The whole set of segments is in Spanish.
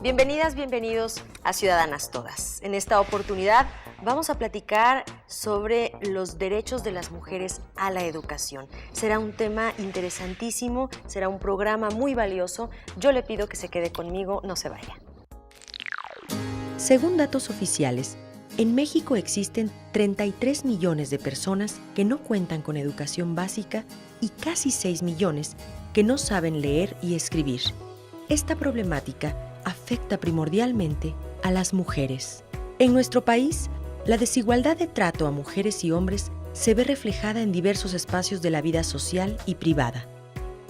Bienvenidas, bienvenidos a Ciudadanas Todas. En esta oportunidad vamos a platicar sobre los derechos de las mujeres a la educación. Será un tema interesantísimo, será un programa muy valioso. Yo le pido que se quede conmigo, no se vaya. Según datos oficiales, en México existen 33 millones de personas que no cuentan con educación básica y casi 6 millones que no saben leer y escribir. Esta problemática afecta primordialmente a las mujeres. En nuestro país, la desigualdad de trato a mujeres y hombres se ve reflejada en diversos espacios de la vida social y privada.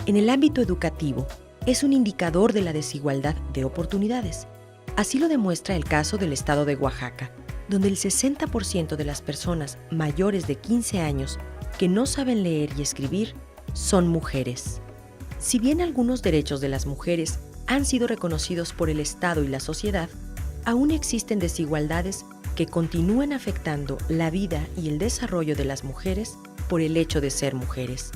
En el ámbito educativo, es un indicador de la desigualdad de oportunidades. Así lo demuestra el caso del estado de Oaxaca, donde el 60% de las personas mayores de 15 años que no saben leer y escribir son mujeres. Si bien algunos derechos de las mujeres han sido reconocidos por el Estado y la sociedad, aún existen desigualdades que continúan afectando la vida y el desarrollo de las mujeres por el hecho de ser mujeres.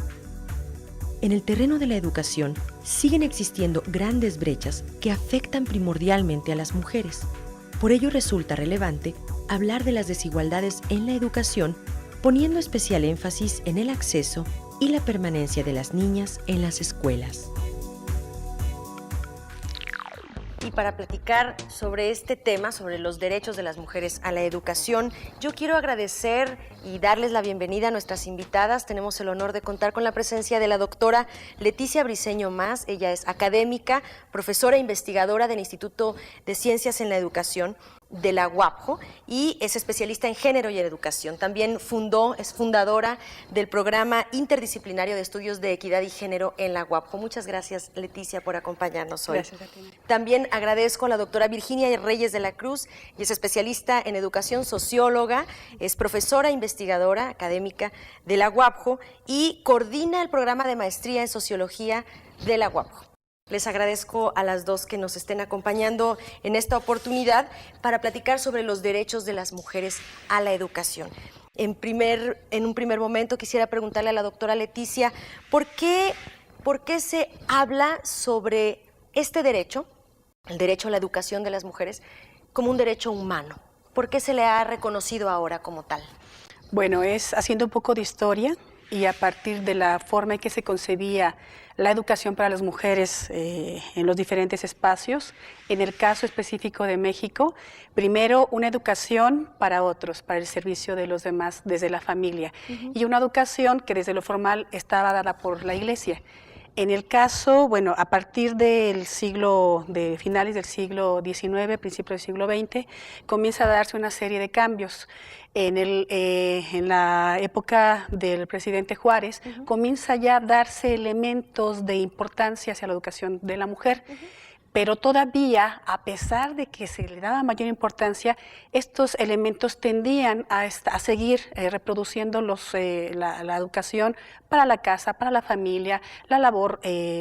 En el terreno de la educación siguen existiendo grandes brechas que afectan primordialmente a las mujeres. Por ello resulta relevante hablar de las desigualdades en la educación, poniendo especial énfasis en el acceso y la permanencia de las niñas en las escuelas. Y para platicar sobre este tema, sobre los derechos de las mujeres a la educación, yo quiero agradecer y darles la bienvenida a nuestras invitadas. Tenemos el honor de contar con la presencia de la doctora Leticia Briceño Mas. Ella es académica, profesora e investigadora del Instituto de Ciencias en la Educación de la UAPJO y es especialista en género y en educación. También es fundadora del programa interdisciplinario de estudios de equidad y género en la UAPJO. Muchas gracias, Leticia, por acompañarnos hoy. Gracias a ti. También agradezco a la doctora Virginia Reyes de la Cruz, y es especialista en educación, socióloga, es profesora e investigadora académica de la UAPJO y coordina el programa de maestría en sociología de la UAPJO. Les agradezco a las dos que nos estén acompañando en esta oportunidad para platicar sobre los derechos de las mujeres a la educación. En un primer momento quisiera preguntarle a la doctora Leticia, ¿por qué se habla sobre este derecho, el derecho a la educación de las mujeres, como un derecho humano? ¿Por qué se le ha reconocido ahora como tal? Bueno, es haciendo un poco de historia y a partir de la forma en que se concebía la educación para las mujeres en los diferentes espacios. En el caso específico de México, primero una educación para otros, para el servicio de los demás desde la familia, y una educación que desde lo formal estaba dada por la Iglesia. En el caso, bueno, a partir de finales del siglo XIX, principios del siglo XX, comienza a darse una serie de cambios. En la época del presidente Juárez, comienza ya a darse elementos de importancia hacia la educación de la mujer. Pero todavía, a pesar de que se le daba mayor importancia, estos elementos tendían a seguir reproduciendo la educación para la casa, para la familia, la labor,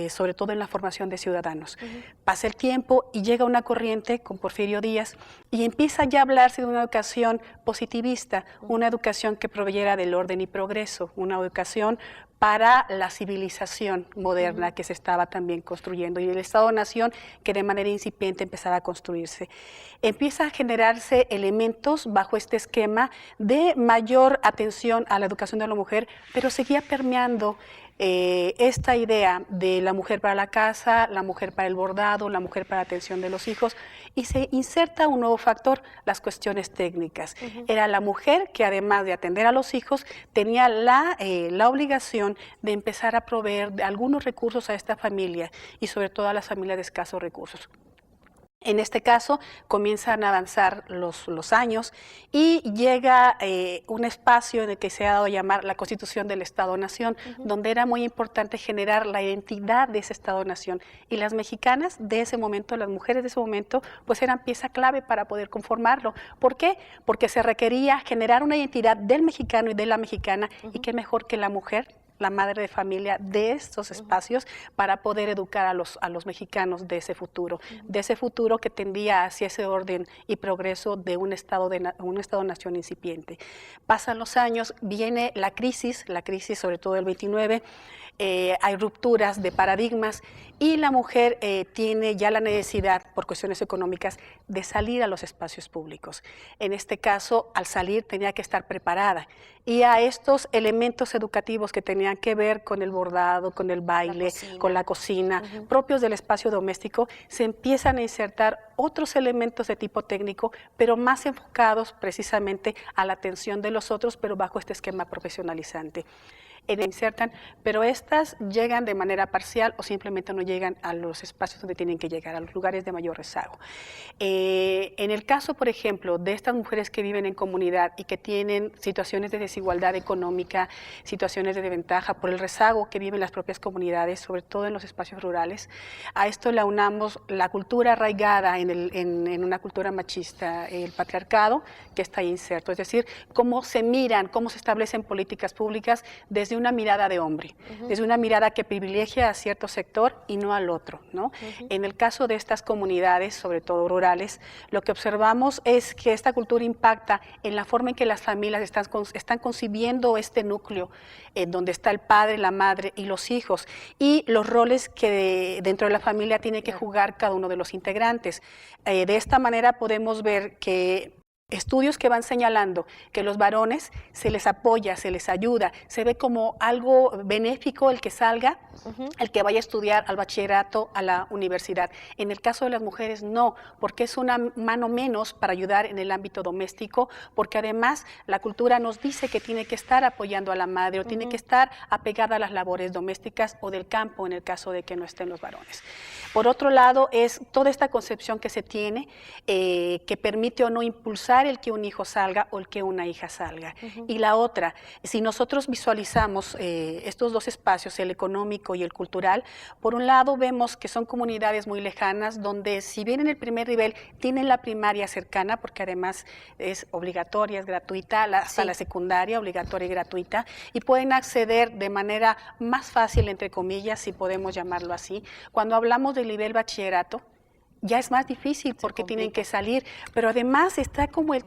sobre todo en la formación de ciudadanos. Pasa el tiempo y llega una corriente con Porfirio Díaz y empieza ya a hablarse de una educación positivista, una educación que proveyera del orden y progreso, una educación para la civilización moderna que se estaba también construyendo y el Estado-Nación que de manera incipiente empezaba a construirse. Empieza a generarse elementos bajo este esquema de mayor atención a la educación de la mujer, pero seguía permeando esta idea de la mujer para la casa, la mujer para el bordado, la mujer para la atención de los hijos, y se inserta un nuevo factor, las cuestiones técnicas. Era la mujer que además de atender a los hijos, tenía la obligación de empezar a proveer algunos recursos a esta familia y sobre todo a las familias de escasos recursos. En este caso, comienzan a avanzar los años y llega un espacio en el que se ha dado a llamar la Constitución del Estado-Nación, donde era muy importante generar la identidad de ese Estado-Nación. Y las mexicanas de ese momento, las mujeres de ese momento, pues eran pieza clave para poder conformarlo. ¿Por qué? Porque se requería generar una identidad del mexicano y de la mexicana, y qué mejor que la mujer, la madre de familia de estos espacios para poder educar a los mexicanos de ese futuro que tendía hacia ese orden y progreso de un Estado-nación incipiente. Pasan los años, viene la crisis sobre todo el 29, hay rupturas de paradigmas y la mujer tiene ya la necesidad, por cuestiones económicas, de salir a los espacios públicos. En este caso, al salir tenía que estar preparada y a estos elementos educativos que tenían que ver con el bordado, con el baile, con la cocina, propios del espacio doméstico, se empiezan a insertar otros elementos de tipo técnico, pero más enfocados precisamente a la atención de los otros, pero bajo este esquema profesionalizante. Insertan, pero estas llegan de manera parcial o simplemente no llegan a los espacios donde tienen que llegar, a los lugares de mayor rezago. En el caso, por ejemplo, de estas mujeres que viven en comunidad y que tienen situaciones de desigualdad económica, situaciones de desventaja por el rezago que viven las propias comunidades, sobre todo en los espacios rurales, a esto le aunamos la cultura arraigada en una cultura machista, el patriarcado, que está ahí inserto, es decir, cómo se miran, cómo se establecen políticas públicas desde una mirada de hombre, desde una mirada que privilegia a cierto sector y no al otro, ¿no? En el caso de estas comunidades, sobre todo rurales, lo que observamos es que esta cultura impacta en la forma en que las familias están concibiendo este núcleo, donde está el padre, la madre y los hijos, y los roles que dentro de la familia tiene que jugar cada uno de los integrantes. De esta manera podemos ver que estudios que van señalando que los varones se les apoya, se les ayuda, se ve como algo benéfico el que salga, el que vaya a estudiar al bachillerato, a la universidad. En el caso de las mujeres no, porque es una mano menos para ayudar en el ámbito doméstico, porque además la cultura nos dice que tiene que estar apoyando a la madre o tiene que estar apegada a las labores domésticas o del campo en el caso de que no estén los varones. Por otro lado, es toda esta concepción que se tiene que permite o no impulsar el que un hijo salga o el que una hija salga. Y la otra, si nosotros visualizamos estos dos espacios, el económico y el cultural, por un lado vemos que son comunidades muy lejanas donde si bien en el primer nivel tienen la primaria cercana, porque además es obligatoria, es gratuita, hasta la secundaria, obligatoria y gratuita, y pueden acceder de manera más fácil, entre comillas, si podemos llamarlo así. Cuando hablamos del nivel bachillerato, ya es más difícil porque tienen que salir, pero además está como el